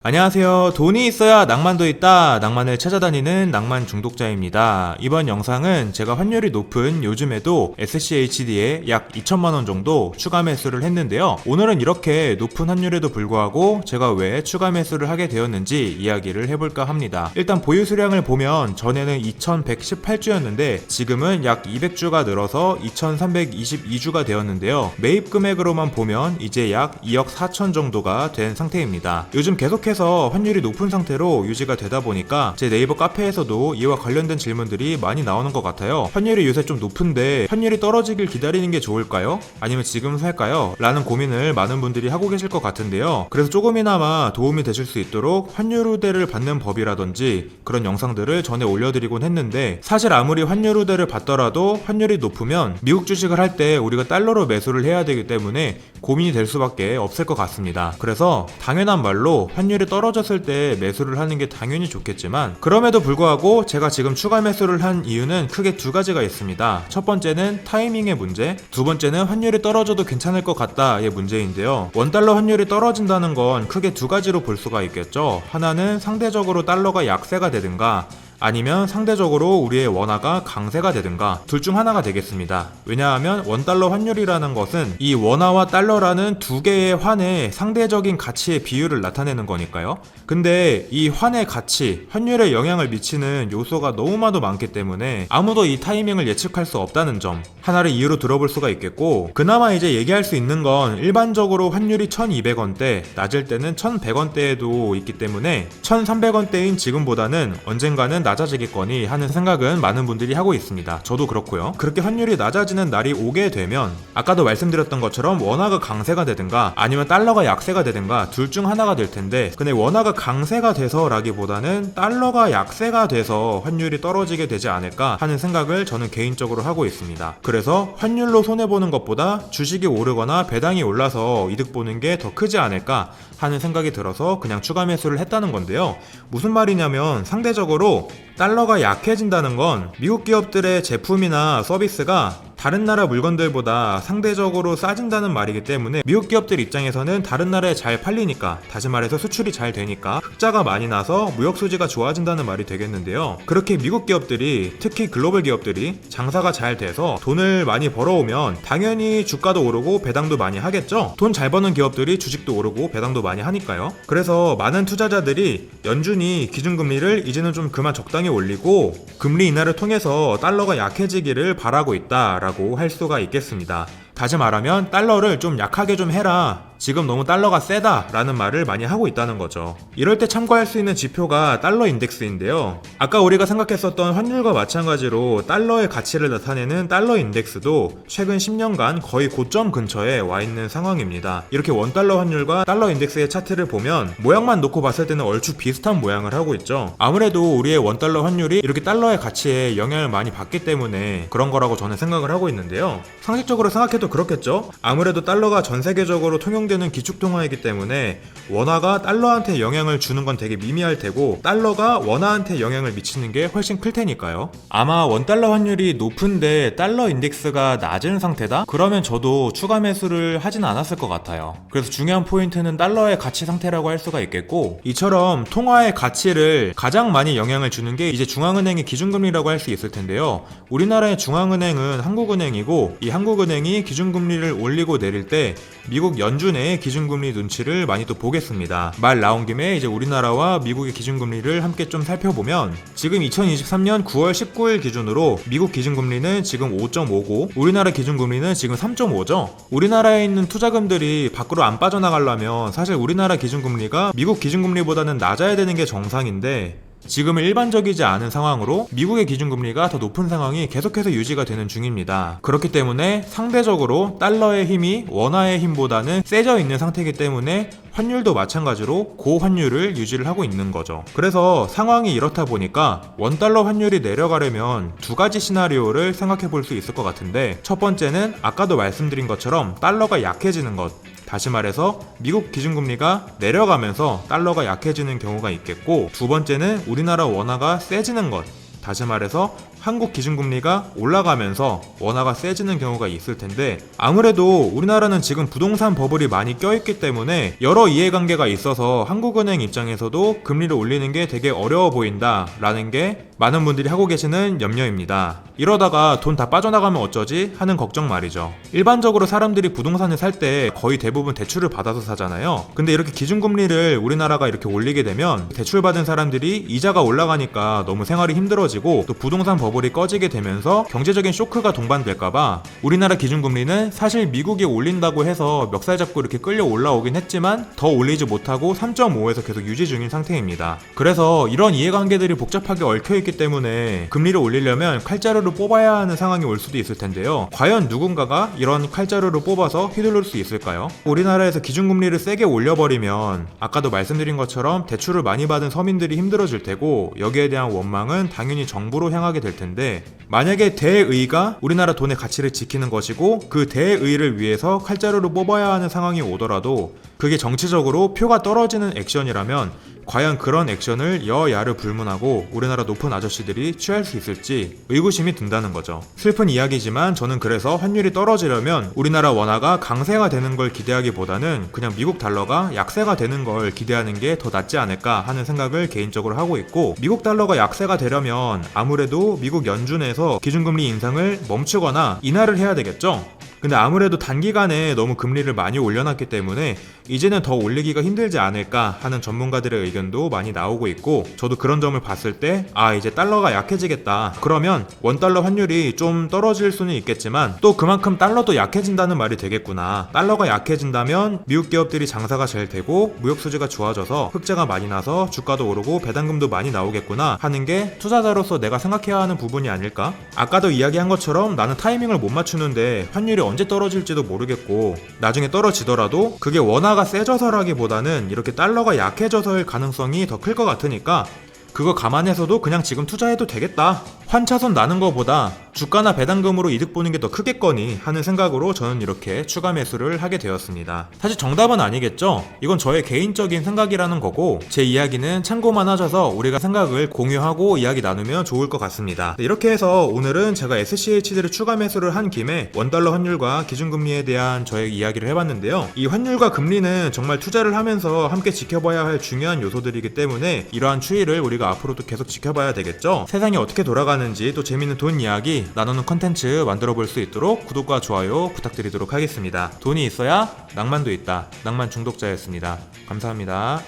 안녕하세요. 돈이 있어야 낭만도 있다. 낭만을 찾아다니는 낭만 중독자입니다. 이번 영상은 제가 환율이 높은 요즘에도 SCHD에 약 2천만원 정도 추가 매수를 했는데요. 오늘은 이렇게 높은 환율에도 불구하고 제가 왜 추가 매수를 하게 되었는지 이야기를 해볼까 합니다. 일단 보유 수량을 보면 전에는 2118주였는데 지금은 약 200주가 늘어서 2322주가 되었는데요. 매입 금액으로만 보면 이제 약 2억 4천 정도가 된 상태입니다. 요즘 계속해서 환율이 높은 상태로 유지가 되다 보니까 제 네이버 카페에서도 이와 관련된 질문들이 많이 나오는 것 같아요. 환율이 요새 좀 높은데 환율이 떨어지길 기다리는 게 좋을까요? 아니면 지금 살까요? 라는 고민을 많은 분들이 하고 계실 것 같은데요. 그래서 조금이나마 도움이 되실 수 있도록 환율 우대를 받는 법이라든지 그런 영상들을 전에 올려드리곤 했는데, 사실 아무리 환율 우대를 받더라도 환율이 높으면 미국 주식을 할 때 우리가 달러로 매수를 해야 되기 때문에 고민이 될 수밖에 없을 것 같습니다. 그래서 당연한 말로 환율이 떨어졌을 때 매수를 하는 게 당연히 좋겠지만, 그럼에도 불구하고 제가 지금 추가 매수를 한 이유는 크게 두 가지가 있습니다. 첫 번째는 타이밍의 문제, 두 번째는 환율이 떨어져도 괜찮을 것 같다의 문제인데요. 원달러 환율이 떨어진다는 건 크게 두 가지로 볼 수가 있겠죠. 하나는 상대적으로 달러가 약세가 되든가, 아니면 상대적으로 우리의 원화가 강세가 되든가, 둘 중 하나가 되겠습니다. 왜냐하면 원달러 환율이라는 것은 이 원화와 달러라는 두 개의 환의 상대적인 가치의 비율을 나타내는 거니까요. 근데 이 환의 가치, 환율에 영향을 미치는 요소가 너무나도 많기 때문에 아무도 이 타이밍을 예측할 수 없다는 점 하나를 이유로 들어볼 수가 있겠고, 그나마 이제 얘기할 수 있는 건 일반적으로 환율이 1200원대, 낮을 때는 1100원대에도 있기 때문에 1300원대인 지금보다는 언젠가는 낮아지겠거니 하는 생각은 많은 분들이 하고 있습니다. 저도 그렇고요. 그렇게 환율이 낮아지는 날이 오게 되면 아까도 말씀드렸던 것처럼 원화가 강세가 되든가 아니면 달러가 약세가 되든가 둘 중 하나가 될 텐데, 근데 원화가 강세가 돼서 라기보다는 달러가 약세가 돼서 환율이 떨어지게 되지 않을까 하는 생각을 저는 개인적으로 하고 있습니다. 그래서 환율로 손해보는 것보다 주식이 오르거나 배당이 올라서 이득 보는 게 더 크지 않을까 하는 생각이 들어서 그냥 추가 매수를 했다는 건데요. 무슨 말이냐면, 상대적으로 달러가 약해진다는 건 미국 기업들의 제품이나 서비스가 다른 나라 물건들보다 상대적으로 싸진다는 말이기 때문에 미국 기업들 입장에서는 다른 나라에 잘 팔리니까, 다시 말해서 수출이 잘 되니까 흑자가 많이 나서 무역 수지가 좋아진다는 말이 되겠는데요. 그렇게 미국 기업들이, 특히 글로벌 기업들이 장사가 잘 돼서 돈을 많이 벌어오면 당연히 주가도 오르고 배당도 많이 하겠죠. 돈 잘 버는 기업들이 주식도 오르고 배당도 많이 하니까요. 그래서 많은 투자자들이 연준이 기준금리를 이제는 좀 그만 적당히 올리고 금리 인하를 통해서 달러가 약해지기를 바라고 있다라고 할 수가 있겠습니다. 다시 말하면 달러를 좀 약하게 좀 해라, 지금 너무 달러가 세다 라는 말을 많이 하고 있다는 거죠. 이럴 때 참고할 수 있는 지표가 달러 인덱스인데요. 아까 우리가 생각했었던 환율과 마찬가지로 달러의 가치를 나타내는 달러 인덱스도 최근 10년간 거의 고점 근처에 와 있는 상황입니다. 이렇게 원달러 환율과 달러 인덱스의 차트를 보면 모양만 놓고 봤을 때는 얼추 비슷한 모양을 하고 있죠. 아무래도 우리의 원달러 환율이 이렇게 달러의 가치에 영향을 많이 받기 때문에 그런 거라고 저는 생각을 하고 있는데요. 상식적으로 생각해도 그렇겠죠. 아무래도 달러가 전 세계적으로 통용되는 기축통화이기 때문에 원화가 달러한테 영향을 주는 건 되게 미미할 테고, 달러가 원화한테 영향을 미치는 게 훨씬 클 테니까요. 아마 원달러 환율이 높은데 달러 인덱스가 낮은 상태다? 그러면 저도 추가 매수를 하진 않았을 것 같아요. 그래서 중요한 포인트는 달러의 가치 상태라고 할 수가 있겠고, 이처럼 통화의 가치를 가장 많이 영향을 주는 게 이제 중앙은행의 기준금리라고 할 수 있을 텐데요. 우리나라의 중앙은행은 한국은행이고, 이 한국은행이 기준금리를 올리고 내릴 때 미국 연준의 기준금리 눈치를 많이 또 보겠습니다. 말 나온 김에 이제 우리나라와 미국의 기준금리를 함께 좀 살펴보면, 지금 2023년 9월 19일 기준으로 미국 기준금리는 지금 5.5고 우리나라 기준금리는 지금 3.5죠. 우리나라에 있는 투자금들이 밖으로 안 빠져나가려면 사실 우리나라 기준금리가 미국 기준금리보다는 낮아야 되는 게 정상인데, 지금은 일반적이지 않은 상황으로 미국의 기준금리가 더 높은 상황이 계속해서 유지가 되는 중입니다. 그렇기 때문에 상대적으로 달러의 힘이 원화의 힘보다는 세져 있는 상태이기 때문에 환율도 마찬가지로 고환율을 유지를 하고 있는 거죠. 그래서 상황이 이렇다 보니까 원달러 환율이 내려가려면 두 가지 시나리오를 생각해 볼 수 있을 것 같은데, 첫 번째는 아까도 말씀드린 것처럼 달러가 약해지는 것, 다시 말해서 미국 기준금리가 내려가면서 달러가 약해지는 경우가 있겠고, 두 번째는 우리나라 원화가 세지는 것, 다시 말해서 한국 기준금리가 올라가면서 원화가 세지는 경우가 있을 텐데, 아무래도 우리나라는 지금 부동산 버블이 많이 껴있기 때문에 여러 이해관계가 있어서 한국은행 입장에서도 금리를 올리는 게 되게 어려워 보인다 라는 게 많은 분들이 하고 계시는 염려입니다. 이러다가 돈 다 빠져나가면 어쩌지 하는 걱정 말이죠. 일반적으로 사람들이 부동산을 살 때 거의 대부분 대출을 받아서 사잖아요. 근데 이렇게 기준금리를 우리나라가 이렇게 올리게 되면 대출받은 사람들이 이자가 올라가니까 너무 생활이 힘들어지고, 또 부동산 버블이 꺼지게 되면서 경제적인 쇼크가 동반될까봐 우리나라 기준금리는 사실 미국이 올린다고 해서 멱살 잡고 이렇게 끌려 올라오긴 했지만 더 올리지 못하고 3.5에서 계속 유지 중인 상태입니다. 그래서 이런 이해관계들이 복잡하게 얽혀있기 때문에 금리를 올리려면 칼자루를 뽑아야 하는 상황이 올 수도 있을 텐데요. 과연 누군가가 이런 칼자루를 뽑아서 휘두를 수 있을까요? 우리나라에서 기준금리를 세게 올려버리면 아까도 말씀드린 것처럼 대출을 많이 받은 서민들이 힘들어질 테고, 여기에 대한 원망은 당연히 정부로 향하게 될 텐데, 만약에 대의가 우리나라 돈의 가치를 지키는 것이고 그 대의를 위해서 칼자루를 뽑아야 하는 상황이 오더라도 그게 정치적으로 표가 떨어지는 액션이라면 과연 그런 액션을 여야를 불문하고 우리나라 높은 아저씨들이 취할 수 있을지 의구심이 든다는 거죠. 슬픈 이야기지만 저는 그래서 환율이 떨어지려면 우리나라 원화가 강세가 되는 걸 기대하기보다는 그냥 미국 달러가 약세가 되는 걸 기대하는 게 더 낫지 않을까 하는 생각을 개인적으로 하고 있고, 미국 달러가 약세가 되려면 아무래도 미국 연준에서 기준금리 인상을 멈추거나 인하를 해야 되겠죠. 근데 아무래도 단기간에 너무 금리를 많이 올려놨기 때문에 이제는 더 올리기가 힘들지 않을까 하는 전문가들의 의견도 많이 나오고 있고, 저도 그런 점을 봤을 때 이제 달러가 약해지겠다, 그러면 원달러 환율이 좀 떨어질 수는 있겠지만 또 그만큼 달러도 약해진다는 말이 되겠구나. 달러가 약해진다면 미국 기업들이 장사가 잘 되고 무역 수지가 좋아져서 흑자가 많이 나서 주가도 오르고 배당금도 많이 나오겠구나 하는 게 투자자로서 내가 생각해야 하는 부분이 아닐까? 아까도 이야기한 것처럼 나는 타이밍을 못 맞추는데 환율이 언제 떨어질지도 모르겠고, 나중에 떨어지더라도 그게 원화가 세져서라기보다는 이렇게 달러가 약해져서일 가능성이 더 클 것 같으니까 그거 감안해서도 그냥 지금 투자해도 되겠다, 환차손 나는 거보다 주가나 배당금으로 이득 보는 게 더 크겠거니 하는 생각으로 저는 이렇게 추가 매수를 하게 되었습니다. 사실 정답은 아니겠죠? 이건 저의 개인적인 생각이라는 거고, 제 이야기는 참고만 하셔서 우리가 생각을 공유하고 이야기 나누면 좋을 것 같습니다. 이렇게 해서 오늘은 제가 SCHD를 추가 매수를 한 김에 원달러 환율과 기준금리에 대한 저의 이야기를 해봤는데요. 이 환율과 금리는 정말 투자를 하면서 함께 지켜봐야 할 중요한 요소들이기 때문에 이러한 추이를 우리가 앞으로도 계속 지켜봐야 되겠죠. 세상이 어떻게 돌아가는지 또 재밌는 돈 이야기 나누는 컨텐츠 만들어 볼 수 있도록 구독과 좋아요 부탁드리도록 하겠습니다. 돈이 있어야 낭만도 있다. 낭만 중독자였습니다. 감사합니다.